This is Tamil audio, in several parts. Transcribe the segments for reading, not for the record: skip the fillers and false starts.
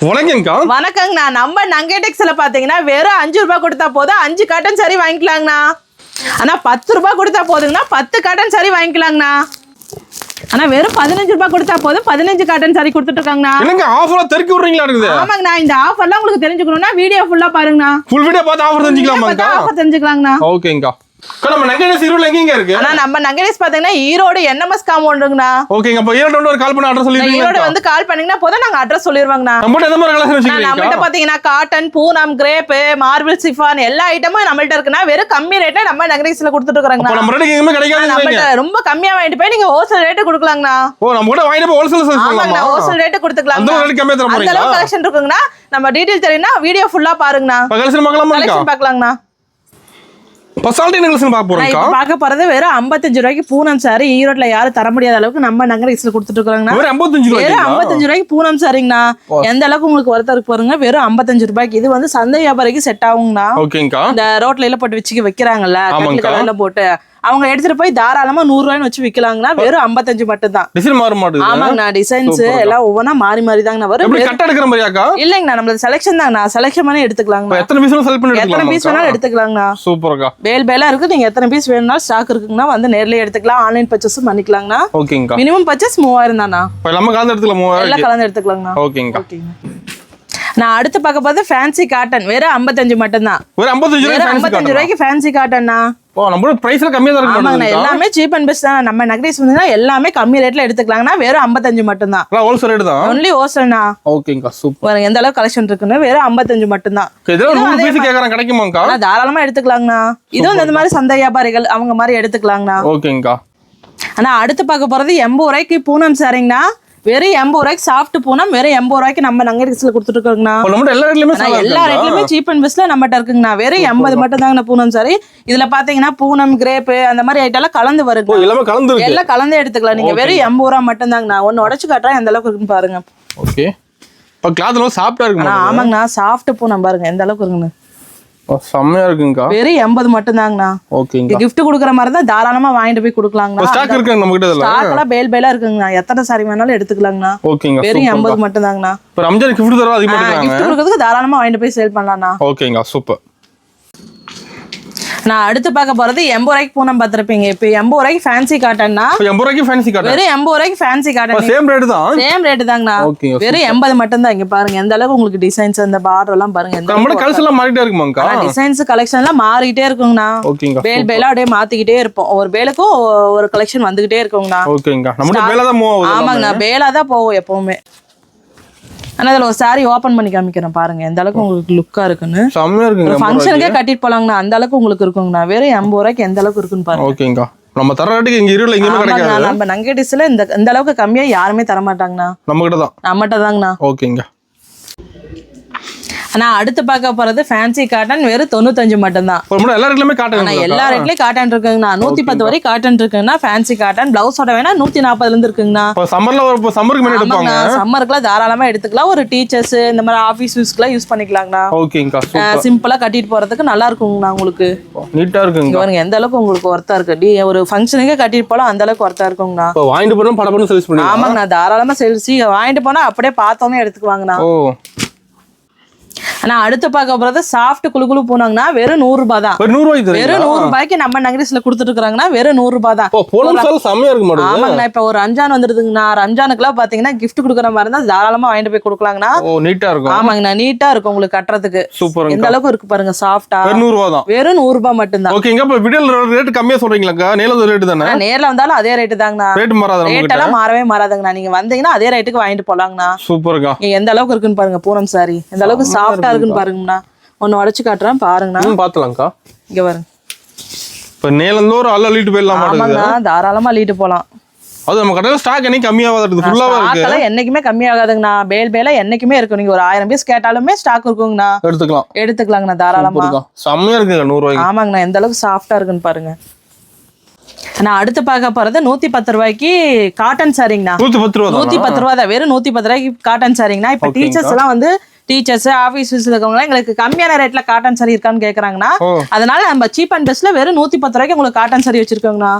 வணக்கங்கக்கா. வணக்கங்கண்ணா. நம்ம நங்கேடெக்ஸ்ல பாத்தீங்கன்னா வெறும் 5 ரூபாய் கொடுத்தா போதும் 5 காட்டன் சாரி வாங்கிக்கலாங்கண்ணா. ஆனா 10 ரூபாய் கொடுத்தா போதுங்கண்ணா 10 காட்டன் சாரி வாங்கிக்கலாங்கண்ணா. ஆனா வெறும் 15 ரூபாய் கொடுத்தா போதும் 15 காட்டன் சாரி கொடுத்துட்டு இருக்காங்கண்ணா. என்னங்க ஆஃபரா தெறிக்க விடுறீங்களா இருக்குது? ஆமாங்கண்ணா. இந்த ஆஃபர்லாம் உங்களுக்கு தெரிஞ்சுக்கணும்னா வீடியோ ஃபுல்லா பாருங்கண்ணா. ஃபுல் வீடியோ பார்த்து ஆஃபர் தெரிஞ்சுக்கலாமாங்கக்கா? ஆஃபர் தெரிஞ்சுக்கலாங்கண்ணா. ஓகேங்கக்கா. நம்ம நங்கேடெக்ஸ் ஈரோட்ல எங்க இருக்கு? நம்ம நங்கேடெக்ஸ் பாத்தீங்கன்னா ஈரோடு NMS காம்பவுண்டுங்கண்ணா. ஓகேங்க. அப்ப ஈரோடு வந்து ஒரு கால் பண்ணி அட்ரஸ் சொல்லிடுங்க. ஈரோடு வந்து கால் பண்ணீங்கன்னா போதும் நாங்க அட்ரஸ் சொல்லிடுவாங்கண்ணா. நம்மட்ட எந்த மாதிரி கலெக்ஷன் வச்சிருக்கீங்க? நம்மட்ட பாத்தீங்கன்னா cotton, Poonam, crepe, marble, chiffon எல்லா ஐட்டமும் நம்மள்ட்ட இருக்குன்னா வெறும் கம்மி ரேட்ல நம்ம நங்கேடெக்ஸ்ல கொடுத்துட்டு இருக்காங்கண்ணா. நம்ம ரேட்டுக்கு எங்கேயுமே கிடைக்காது. நம்மள்ட்ட ரொம்ப கம்மியா வாங்கிட்டு போய் நீங்க ஹோல்சேல் ரேட் கொடுக்கலாங்கண்ணா. ஓ, நம்ம கூட வாங்கிட்டு போய் ஹோல்சேல் சேல்ஸ் பண்ணலாமா? ஆமாங்கண்ணா. ஹோல்சேல் ரேட் கொடுத்துக்கலாம். அந்த ரேட் கம்மியா தர போறீங்களா? அந்த அளவுக்கு கலெக்ஷன் இருக்குங்கண்ணா. நம்ம டீடைல் தெரியும்னா வீடியோ ஃபுல்லா பாருங்கண்ணா. கலெக்ஷன் பார்க்கலாமா? கலெக்ஷன் பார்க்கலாங்கண்ணா. பர்சனாலிட்டி கலெக்ஷன் பார்க்க போறோம்க்கா. நான் பார்க்க போறது வெறும் 55 ரூபாய்க்கு பூனம் சாரி ஈரோட்ல யாரும் தர முடியாத அளவுக்கு நம்ம நங்கேடெக்ஸ்ல கொடுத்துட்டு இருக்காங்கண்ணா. வெறும் 55 ரூபாய். வெறும் 55 ரூபாய்க்கு பூனம் சாரிங்கண்ணா. எந்த அளவுக்கு உங்களுக்கு ஒருத்தர் இருக்கு பாருங்க. வெறும் 55 ரூபாய்க்கு. இது வந்து சந்தை வியாபாரிக்கு செட் ஆகுங்கண்ணா. ஓகேங்கக்கா. இந்த ரோட்ல எல்லாம் போட்டு வச்சுக்க வைக்கிறாங்கல்ல, கடையில போட்டு அவங்க எடுத்துட்டு போய் தாராளமா 100 ரூபாய்னு வச்சு விக்கலாங்கண்ணா. வெறும் 55 மட்டும் தான். டிசைன் மாற மாட்டேங்குது. ஆமாங்கண்ணா. டிசைன்ஸ் எல்லாம் ஒவ்வொன்றா மாறி மாறி தாங்கண்ணா வரும். எப்படி கட் எடுக்கிற மாதிரியாக்கா? இல்லைங்கண்ணா, நம்மளது செலக்ஷன் தாங்கண்ணா. செலக்ஷன் பண்ணி எடுத்துக்கலாங்கண்ணா. எத்தனை பீஸ் செலக்ட் பண்ணி எத்தனை பீஸ் வேணாலும் எடுத்துக்கலாங்கண்ணா. சூப்பர்க்கா. பேலா இருக்கு. நீங்க எத்தனை பீஸ் வேணும்னாலும் ஸ்டாக் இருக்குங்கண்ணா. வந்து நேர்லயே எடுத்துக்கலாம். ஆன்லைன் பர்ச்சேஸும் பண்ணிக்கலாங்கண்ணா. ஓகேங்கக்கா. மினிமம் பர்ச்சேஸ் 3000 தானா. இப்ப நம்ம கலந்து எடுத்துக்கலாம். 3000 எல்லாம் கலந்து எடுத்துக்கலாங்கண்ணா. ஓகேங்கக்கா. நான் அடுத்து பார்க்க போது ஃபேன்சி காட்டன். வெறும் 55 மட்டும் தான். வெறும் 55 ரூபாய்க்கு ஃபேன்சி காட்டன்னா. ஓ, நம்ம பிரைஸ்ல கம்மியா தான் இருக்கு. ஆமாங்கண்ணா. எல்லாமே சீப் அண்ட் பெஸ்ட் தான். நம்ம நகரேஸ் வந்து எல்லாமே கம்மி ரேட்ல எடுத்துக்கலாங்கண்ணா. வெறும் 55 மட்டும் தான். ஹோல்சேல் ரேட் தான். ஒன்லி ஹோல்சேல்னா. ஓகேங்கக்கா. சூப்பர். எந்த அளவுக்கு கலெக்ஷன் இருக்குன்னு வெறும் 55 மட்டும் தான். இதெல்லாம் 100 பீஸ் கேக்குறாங்க, கிடைக்குமாங்கக்கா? தாராளமா எடுத்துக்கலாங்கண்ணா. இதுவும் இந்த மாதிரி சந்தை வியாபாரிகள் அவங்க மாதிரி எடுத்துக்கலாங்கண்ணா. ஓகேங்கக்கா. ஆனா அடுத்து பார்க்க போறது 80 ரூபாய்க்கு பூனம் சாரிங்கண்ணா. வெறும் 80 ரூபாய்க்கு சாஃப்ட் பூனம் வெறும் 80 ரூபாய்க்கு நம்ம நங்கேடெக்ஸ்ல கொடுத்துட்டு இருக்கோங்கண்ணா. எல்லா ரேட்லயுமே சீப் அண்ட் பெஸ்ட்ல நம்மகிட்ட இருக்குங்கண்ணா. வெறும் 80 மட்டும் தாங்கண்ணா பூனம் சாரி. இதுல பாத்தீங்கன்னா பூனம், கிரேப் அந்த மாதிரி ஐட்டம் எல்லாம் கலந்து வருங்க. எல்லாம் கலந்து எடுத்துக்கலாம். நீங்க வெறும் 80 ரூபாய் மட்டும் தாங்கண்ணா. ஒன்னு உடைச்சு காட்டுறேன் எந்த அளவுக்கு இருக்குன்னு பாருங்க. ஓகே. இப்ப கிளாத் எல்லாம் சாஃப்ட்டா இருக்குமா? ஆமாங்கண்ணா. சாஃப்ட் பூனம் பாருங்க எந்த அளவுக்கு இருக்குன்னு. செம்மையா இருக்குங்கக்கா. வெறும் 80 மட்டும் தாங்கண்ணா. ஓகேங்க. கிஃப்ட் கொடுக்குற மாதிரி தான் தாராளமா வாங்கிட்டு போய் கொடுக்கலாங்கண்ணா. ஸ்டாக் இருக்கு நம்ம கிட்ட. ஸ்டாக் எல்லாம் பேலா இருக்குங்கண்ணா. எத்தனை சாரி வேணாலும் எடுத்துக்கலாங்கண்ணா. ஓகேங்க. வெறும் 80 மட்டும் தாங்கண்ணா. இப்ப ரம்ஜான் கிஃப்ட் தர அதிகமா இருக்காங்க. கிஃப்ட் கொடுக்கிறதுக்கு தாராளமா வாங்கிட்டு போய் சேல் பண்ணலாம்ண்ணா. ஓகேங்க. சூப்பர். நான் அடுத்து பார்க்க போறது 80 ரூபாய்க்கு பூனம் பார்த்திருப்பீங்க. இப்ப 80 ரூபாய்க்கு ஃபேன்சி காட்டன்னா. 80 ரூபாய்க்கு ஃபேன்சி காட்டன். வெறும் 80 ரூபாய்க்கு ஃபேன்சி காட்டன். சேம் ரேட் தான். சேம் ரேட் தாங்கண்ணா. வெறும் 80 மட்டும் தான். இங்க பாருங்க எந்த அளவுக்கு உங்களுக்கு டிசைன்ஸ் அந்த பார்டர் எல்லாம் பாருங்க. நம்ம கலெக்ஷன் எல்லாம் மாறிட்டே இருக்குமாங்கக்கா? டிசைன்ஸ் கலெக்ஷன் எல்லாம் மாறிட்டே இருக்குங்கண்ணா. ஓகேங்க. பேலா அப்படியே மாத்திக்கிட்டே இருப்போம். ஒரு பேலுக்கும் ஒரு கலெக்ஷன் வந்துகிட்டே இருக்குங்கண்ணா. ஓகேங்க. நம்ம பேலா தான் மூவ் ஆகுது. ஆமாங்கண்ணா. பேலா தான் போகும் எப்பவுமே. ஆனா அதுல ஒரு சாரி ஓபன் பண்ணி காமிக்கிறேன் பாருங்க எந்த அளவுக்கு உங்களுக்கு லுக்கா இருக்குன்னு. செம்மையா இருக்குங்க. ஃபங்க்ஷனுக்கே கட்டிட்டு போலாங்கண்ணா. அந்த அளவுக்கு உங்களுக்கு இருக்குங்கண்ணா. வெறும் 80 ரூபாய்க்கு எந்த அளவுக்கு இருக்குன்னு பாருங்க. ஓகேங்க. நம்ம தர ரேட்டுக்கு இங்க ஈரோட்ல எங்கேயுமே கிடைக்காது. நம்ம நங்கேடெக்ஸ்ல இந்த அளவுக்கு கம்மியா யாருமே தர மாட்டாங்கண்ணா. நம்ம கிட்ட தான். நம்மகிட்ட தாங்கண்ணா. ஓகேங்க. ஆனா அடுத்து பார்க்க போறது ஃபேன்சி காட்டன். வெறும் 95 மட்டும் தான். எல்லா ரேட்லயுமே காட்டன். எல்லா ரேட்லயும் காட்டன் இருக்குங்கண்ணா. 110 வரை காட்டன் இருக்குங்கண்ணா. ஃபேன்சி காட்டன் பிளவுஸோட வேணா 140 இருந்து இருக்குங்கண்ணா. சம்மருக்கு மேல எடுப்பாங்க. சம்மருக்குலாம் தாராளமா எடுத்துக்கலாம். ஒரு டீச்சர்ஸ் இந்த மாதிரி ஆபீஸ் யூஸ்க்குலாம் யூஸ் பண்ணிக்கலாங்கண்ணா. ஓகேங்கா. சிம்பிளா கட்டிட்டு போறதுக்கு நல்லா இருக்குங்கண்ணா. உங்களுக்கு நீட்டா இருக்குங்க. பாருங்க எந்த அளவுக்கு உங்களுக்கு ஒர்த்தா இருக்கு. ஒரு ஃபங்க்ஷனுக்கே கட்டிட்டு போலாம் அந்த அளவுக்கு ஒர்த்தா இருக்குங்கண்ணா. வாங்கிட்டு போனா படப்பட சேல்ஸ் பண்ணுவீங்க? ஆமாங்கண்ணா. தாராளமா சேல்ஸ் வாங்கிட்டு போனா அப்படியே பார்த்தோன்னே எடுத்துக்குவாங்கண்ணா. ஓ. ஆனா அடுத்து பார்க்க போறது சாஃப்ட் குளு பூனாங்கண்ணா. வெறும் 100 ரூபாய் தான். வெறும் 100 ரூபாய்க்கு நம்ம நகரேஸ்ல கொடுத்துட்டு இருக்காங்கன்னா வெறும் 100 ரூபாய் தான். ஆமாங்கண்ணா. இப்ப ஒரு ரம்ஜான் வந்துருதுங்கண்ணா. ரம்ஜானுக்குலாம் பாத்தீங்கன்னா கிஃப்ட் கொடுக்குற மாதிரி இருந்தா தாராளமா வாங்கிட்டு போய் கொடுக்கலாங்கண்ணா. நீட்டா இருக்கும். ஆமாங்கண்ணா. நீட்டா இருக்கும் உங்களுக்கு கட்டுறதுக்கு. சூப்பர். எந்த அளவுக்கு இருக்கு பாருங்க சாஃப்டா. வெறும் 100 ரூபாய் தான். வெறும் 100 ரூபாய் மட்டும் தான். ஓகேங்க. இப்ப வீடியோல ரேட் கம்மியா சொல்றீங்களாக்கா? நேர்ல ரேட் தானே? நேர்ல வந்தாலும் அதே ரேட் தாங்கண்ணா. ரேட் மாறாத. ரேட் எல்லாம் மாறவே மாறாதுங்கண்ணா. நீங்க வந்தீங்கன்னா அதே ரேட்டுக்கு வாங்கிட்டு போலாங்கண்ணா. சூப்பர்க்கா. எந்த அளவுக்கு இருக்குன்னு பாருங்க பூனம் சாரி. எந்த அளவுக்கு சாஃப்டா இருக்குன்னு பாருங்கண்ணா. ஒன்னு உடைச்சு காட்டுறேன் பாருங்கண்ணா. பாத்துலாம்க்கா. இங்க பாருங்க. இப்ப நேலந்தோர் அள்ள லீட் போயிடலாம். ஆமாங்கண்ணா. தாராளமா லீட் போலாம். அது நம்ம கடையில ஸ்டாக் என்னைக்கு கம்மியாவாத இருக்கு. ஃபுல்லாவா இருக்கு. ஸ்டாக் என்னைக்குமே கம்மியாகாதுங்கண்ணா. பேலா என்னைக்குமே இருக்கும். நீங்க ஒரு 1000 பீஸ் கேட்டாலுமே ஸ்டாக் இருக்குங்கண்ணா. எடுத்துக்கலாங்கண்ணா தாராளமா. செம்மையா இருக்குங்க 100 ரூபாய்க்கு. ஆமாங்கண்ணா. எந்த அளவுக்கு சாஃப்டா இருக்குன்னு பாருங்க. நான் அடுத்து பார்க்க போறது 110 ரூபாய்க்கு காட்டன் சாரிங்கண்ணா. 110 ரூபா தான். வெறும் 110 ரூபாய்க்கு காட்டன் சாரிங்கண்ணா. இப்ப டீச்சர்ஸ் எல்லாம் வந்து டீச்சர்ஸ் ஆபீஸ் இருக்கவங்க எங்களுக்கு கம்மியான ரேட்ல காட்டன் சாரி இருக்கான்னு கேக்குறாங்கன்னா அதனால நம்ம சீப் அண்ட் பெஸ்ட்ல வெறும் 110 ரூபாய்க்கு உங்களுக்கு காட்டன் சாரி வச்சிருக்கோங்கண்ணா.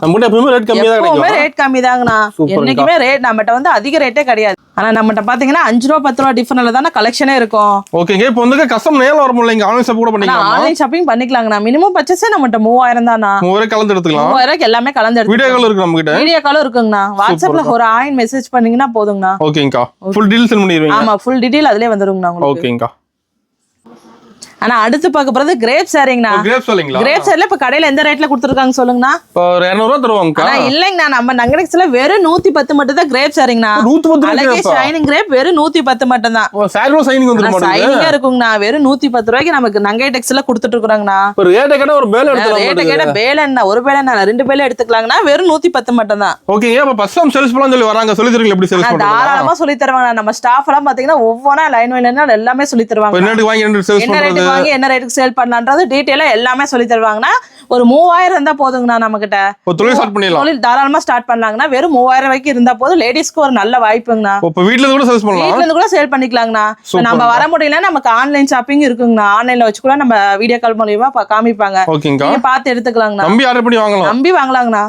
ரேட் கம்மி தாங்கண்ணா. என்னைக்குமே ரேட் நம்மகிட்ட வந்து அதிக ரேட்டே கிடையாது. ஆனா நம்மகிட்ட பாத்தீங்கன்னா 5 ரூபா 10 ரூபா டிஃபரெண்ட்ல தானே கலெக்ஷனே இருக்கும். ஓகேங்க. இப்போ வந்து கஸ்டம் நேர்ல வர முடியல, இங்க ஆன்லைன் ஷாப் கூட பண்ணிக்கலாம். ஆன்லைன் ஷாப்பிங் பண்ணிக்கலாங்கண்ணா. மினிமம் பர்ச்சேஸ் நம்மகிட்ட 3000 தானா. 3000 கலந்து எடுத்துக்கலாம். 3000 எல்லாமே கலந்து எடுத்துக்கலாம். வீடியோ கால் இருக்கு நம்ம கிட்ட. வீடியோ காலும் இருக்குங்கண்ணா. வாட்ஸ்அப்ல ஒரு ஆயின் மெசேஜ் பண்ணீங்கன்னா போதுங்கண்ணா. ஓகேங்கா. ஃபுல் டீடைல்ஸ் சென்ட் பண்ணிடுவீங்க. ஆமா, ஃபுல் டீடைல் அதிலே வந்துருங்கண்ணா உங்களுக்கு. ஓகேங்கா. ஆனா அடுத்து பார்க்க போறது கிரேப் சாரிங்கண்ணா. கிரேப் சாரிங்களா? கிரேப் சாரில இப்ப கடையில எந்த ரேட்ல கொடுத்துருக்காங்க சொல்லுங்கண்ணா? இப்போ 200 ரூபாய் தருவாங்கக்கா. ஆனா இல்லங்கண்ணா, நம்ம நங்கடெக்ஸ்ல வெறும் 110 மட்டும் தான் கிரேப் சாரிங்கண்ணா. 110 அழகே ஷைனிங் கிரேப் வெறும் 110 மட்டும் தான். சாரில ஷைனிங் வந்துரும் மாட்டேங்குது. ஷைனிங்கா இருக்குங்கண்ணா. வெறும் 110 ரூபாய்க்கு நமக்கு நங்கடெக்ஸ்ல கொடுத்துட்டு இருக்காங்கண்ணா. ஒரு ரேட்ட கேட்டா ஒரு பேல எடுத்துக்கலாம். ரேட்ட கேட்டா பேலன்னா ஒரு பேலன்னா 2 பேல எடுத்துக்கலாங்கண்ணா. வெறும் 110 மட்டும் தான். ஓகேங்க. அப்ப ஃபர்ஸ்ட் டைம் சேல்ஸ் பண்ணலாம் சொல்லி வராங்க. சொல்லி தரீங்க எப்படி சேல்ஸ் பண்றது? தாராளமா சொல்லி தருவாங்க. நம்ம ஸ்டாஃப் எல்லாம் பாத்தீங்கன்னா ஒவ்வொரு லைன் லைனா எல்லாமே சொல்லி தருவாங்க. என்ன ரேட் வாங்கி என்ன சேல்ஸ் என்ன பண்றது? ரேட் வாங்கி என்ன ரேட்டுக்கு சேல் பண்ணலாம்ன்றது டீடைலா எல்லாமே சொல்லி தருவாங்கண்ணா. ஒரு 3000 இருந்தா போதுங்கண்ணா நம்ம கிட்ட. ஒரு தொழில் ஸ்டார்ட் பண்ணிடலாம். தொழில் தாராளமா ஸ்டார்ட் பண்ணலாங்கண்ணா. வெறும் 3000 ரூபாய்க்கு இருந்தா போதும். லேடிஸ்க்கு ஒரு நல்ல வாய்ப்புங்கண்ணா. இப்ப வீட்ல இருந்து கூட சேல்ஸ் பண்ணலாம். வீட்ல இருந்து கூட சேல் பண்ணிக்கலாங்கண்ணா. நம்ம வர முடியல நமக்கு ஆன்லைன் ஷாப்பிங் இருக்குங்கண்ணா. ஆன்லைன்ல வச்சு கூட நம்ம வீடியோ கால் மூலமா காமிப்பாங்க. ஓகேங்க. நீங்க பார்த்து எடுத்துக்கலாங்கண்ணா. நம்பி ஆர்டர் பண்ணி வாங்கலாம். நம்பி வாங்கலாங்கண்ணா.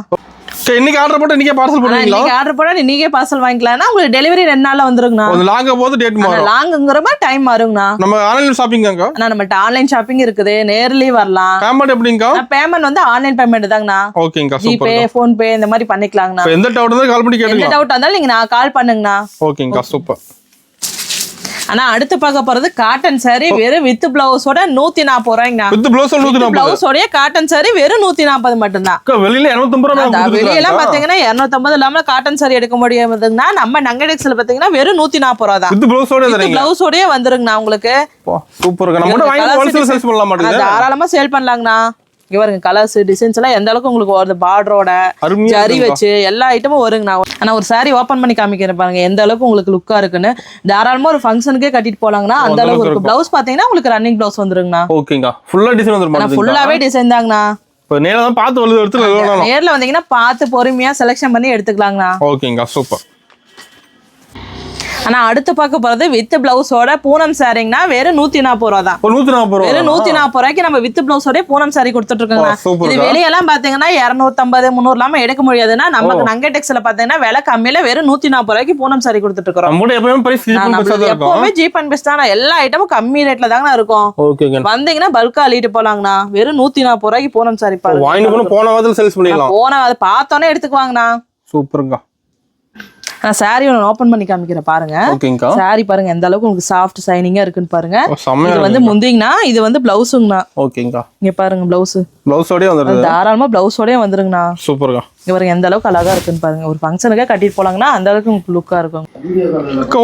இன்னைக்கு ஆர்டர் போட்டு இன்னைக்கே பார்சல் பண்ணுவீங்களா? இன்னைக்கு ஆர்டர் போட்டா நீங்க பார்சல் வாங்கிக்கலாம்னா உங்களுக்கு டெலிவரி 2 நாள்ல வந்துருங்கண்ணா. அது லாங்கா போது டேட் மாறும். லாங்குங்கறப்ப டைம் மாறுங்கண்ணா. நம்ம ஆன்லைன் ஷாப்பிங்காங்க. நம்மட்ட ஆன்லைன் ஷாப்பிங் இருக்குது. நேர்லயே வரலாம். பேமெண்ட் எப்படிங்கா? பேமெண்ட் வந்து ஆன்லைன் பேமெண்ட் தாங்கண்ணா. ஓகேங்கா. ஜிபே, போன் பே இந்த மாதிரி பண்ணிக்கலாங்கண்ணா. எந்த டவுட் இருந்தாலும் கால் பண்ணி கேளுங்க. எந்த டவுட் இருந்தாலும் நீங்க நான் கால் பண்ணுங்கண்ணா. ஓகேங்கா. சூப்பர். ஆனா அடுத்து பார்க்க போறது காட்டன் சாரி வெறும் வித் பிளவுஸோட 140 ரூபாய்ங்கண்ணா. With blouse 140. பிளவுஸோட காட்டன் சாரி வெறும் 140 மட்டும் தான். வெளியில 250 ரூபாய். வெளியில பாத்தீங்கன்னா 250 இல்லாம காட்டன் சாரி எடுக்க முடியாதுங்கண்ணா. நம்ம நங்கடெக்ஸ்ல பாத்தீங்கன்னா வெறும் 140 ரூபாய் தான். வித் பிளவுஸோட தரீங்க. பிளவுஸோடயே வந்துருங்கண்ணா உங்களுக்கு. சூப்பர்ங்க. நம்ம வாங்கி ஹோல்சேல் சேல்ஸ் பண்ணலாம் மாட்டீங்க. தாராளமா சேல் பண்ணலாங்கண்ணா. இங்க பாருங்க கலர்ஸ் டிசைன்ஸ் எல்லாம் எந்த அளவுக்கு உங்களுக்கு வருது. பார்டரோட ஜரி வச்சு எல்லா ஐட்டமும் வருங்கண்ணா. ஆனா ஒரு சாரி ஓபன் பண்ணி காமிக்கிறேன் பாருங்க எந்த அளவுக்கு உங்களுக்கு லுக்கா இருக்குன்னு. தாராளமா ஒரு ஃபங்க்ஷனுக்கே கட்டிட்டு போலாங்கண்ணா. அந்த அளவுக்கு இருக்கு. பிளவுஸ் பாத்தீங்கன்னா உங்களுக்கு ரன்னிங் பிளவுஸ் வந்துருங்கண்ணா. ஓகேங்க. ஃபுல்லா டிசைன் வந்துரும். ஃபுல்லாவே டிசைன் தாங்கண்ணா. இப்போ நேர்ல தான் பார்த்து எடுத்து நேர்ல வந்தீங்கன்னா பார்த்து பொறுமையா செலக்ஷன் பண்ணி எடுத்துக்கலாங்கண்ணா. ஓகேங்க. சூப்பர். ஆனா அடுத்து பார்க்க போறது வித் பிளவுஸோட பூனம் சாரிங்கண்ணா. வெறும் 140 ரூபா தான். 140 ரூபா. வெறும் 140 ரூபாய்க்கு நம்ம வித் பிளவுஸோட பூனம் சாரி கொடுத்துட்டு இருக்கோங்க. இது வெளியெல்லாம் பாத்தீங்கன்னா 250 300 இல்லாம எடுக்க முடியாதுன்னா நமக்கு நங்கடெக்ஸ்ல பாத்தீங்கன்னா விலை கம்மியில வெறும் 140 ரூபாய்க்கு பூனம் சாரி கொடுத்துட்டு இருக்கோம். எப்பவுமே சீப் அண்ட் பெஸ்ட் தான். எல்லா ஐட்டமும் கம்மி ரேட்ல தாங்க இருக்கும். வந்தீங்கன்னா பல்கா அள்ளிட்டு போலாங்கண்ணா. வெறும் 140 ரூபாய்க்கு பூனம் சாரி பாருங்க. போன வாரத்துல சேல்ஸ் பண்ணிடலாம். போன அது பார்த்தோன்னே எடுத்துக்குவாங்கண்ணா. சூப்பருங்க. நான் சாரி ஒன்று ஓபன் பண்ணி காமிக்கிறேன் பாருங்க. சாரி பாருங்க எந்த அளவுக்கு உங்களுக்கு சாஃப்ட் ஷைனிங்கா இருக்குன்னு பாருங்க. இது வந்து முந்திங்கண்ணா. இது வந்து பிளவுஸுங்கண்ணா. ஓகேங்கா. இங்க பாருங்க பிளவுஸ். பிளவுஸோடயே வந்துருது. தாராளமா பிளவுஸோடயே வந்துருங்கண்ணா. சூப்பர்ங்க. இங்க பாருங்க எந்த அளவுக்கு அழகா இருக்குன்னு பாருங்க. ஒரு ஃபங்க்ஷனுக்கே கட்டிட்டு போலாங்கண்ணா. அந்த அளவுக்கு உங்களுக்கு லுக்கா இருக்கும்.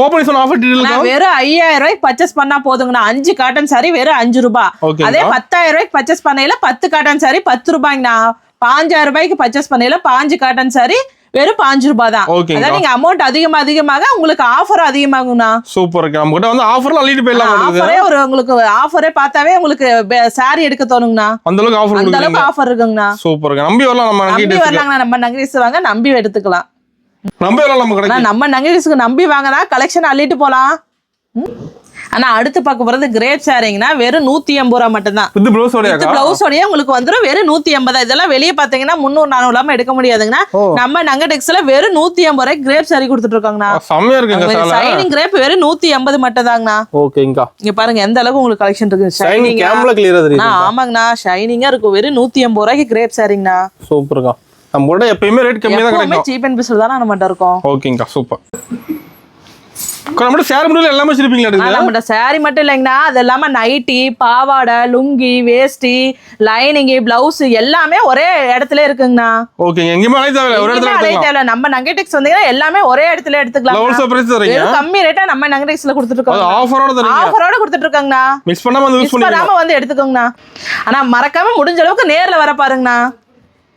ஓபன் ஆஃபர் டீடைல் வெறும் 5000 ரூபாய்க்கு பர்ச்சேஸ் பண்ணா போதுங்கண்ணா. 5 காட்டன் சாரி வெறும் 5 ரூபாய். அதே 10000 ரூபாய்க்கு பர்ச்சேஸ் பண்ணையில 10 காட்டன் சாரி 10 ரூபாய்ங்கண்ணா. 5000 ரூபாய்க்கு பர்ச்சேஸ் பண்ணையில 5 காட்டன் சாரி வெறும் 5 ரூபாய் தான். அதான் நீங்க அமௌண்ட் அதிகமாக உங்களுக்கு ஆஃபர் அதிகமாகும்னா. சூப்பர். நம்ம கிட்ட வந்து ஆஃபர்ல அள்ளிட்டு போயிடலாம். ஆஃபரே ஒரு உங்களுக்கு ஆஃபரே பார்த்தாவே உங்களுக்கு சாரி எடுக்க தோணுங்கண்ணா. அந்த அளவுக்கு ஆஃபர் அந்த அளவுக்கு ஆஃபர் இருக்குங்கண்ணா. சூப்பர். நம்பி வரலாம். நம்ம நங்கடெக்ஸ் வாங்க நம்பி எடுத்துக்கலாம். நம்பி வரலாம். நம்ம கடைக்கு நம்ம நங்கடெக்ஸ்க்கு நம்பி வாங்கினா கலெக்ஷன் அள்ளிட்டு போலாம். ஆனா அடுத்து பார்க்க போறது கிரேப் சாரிங்கண்ணா. வெறும் 180 ரூபாய் மட்டும் தான். வித் பிளவுஸோட உங்களுக்கு வந்துரும். வெறும் 180. இதெல்லாம் வெளியே பாத்தீங்கன்னா 300 400 இல்லாம எடுக்க முடியாதுங்கண்ணா. நம்ம நங்கடெக்ஸ்ல வெறும் 180 ரூபாய்க்கு கிரேப் சாரி கொடுத்துட்டு இருக்காங்கண்ணா. செம்மையா இருக்குங்க. ஷைனிங் கிரேப் வெறும் 180 மட்டும் தாங்கண்ணா. ஓகேங்கா. இங்க பாருங்க எந்த அளவுக்கு உங்களுக்கு கலெக்ஷன் இருக்கு. ஷைனிங் கேமரா கிளியரா தெரியுது. ஆமாங்கண்ணா. ஷைனிங்கா இருக்கும். வெறும் 180 ரூபாய்க்கு கிரேப் சாரிங்கண்ணா. சூப்பர்ங்க. நம்ம கூட எப்பவுமே ரேட் கம்மியா தான் கிடைக்கும். சீப் அண்ட் பெஸ்ட் தான் நம்மட்ட இருக்கும். ஓகேங்கா. சூப்பர். நம்ம சாரி மட்டும் எல்லாமே வச்சிருப்பீங்களா? நம்ம சாரி மட்டும் இல்லைங்கண்ணா. அது இல்லாம நைட்டி, பாவாடை, லுங்கி, வேஷ்டி, லைனிங், பிளவுஸ் எல்லாமே ஒரே இடத்துல இருக்குங்கண்ணா. ஓகேங்க. எங்கேயுமே அலைய தேவையில்ல. ஒரு இடத்துல எடுத்துக்கலாம். நம்ம நங்கடெக்ஸ் வந்தீங்கன்னா எல்லாமே ஒரே இடத்துல எடுத்துக்கலாம். ஹோல்சேல் பிரைஸ் தரீங்க. கம்மி ரேட்டா நம்ம நங்கடெக்ஸ்ல கொடுத்துட்டு இருக்கோம். ஆஃபரோட தரீங்க. ஆஃபரோட கொடுத்துட்டு இருக்காங்கண்ணா. மிஸ் பண்ணாம வந்து யூஸ் பண்ணாம வந்து எடுத்துக்கோங்கண்ணா. ஆனா மறக்காம முடிஞ்ச அளவுக்கு நேர்ல வர பாருங்கண்ணா.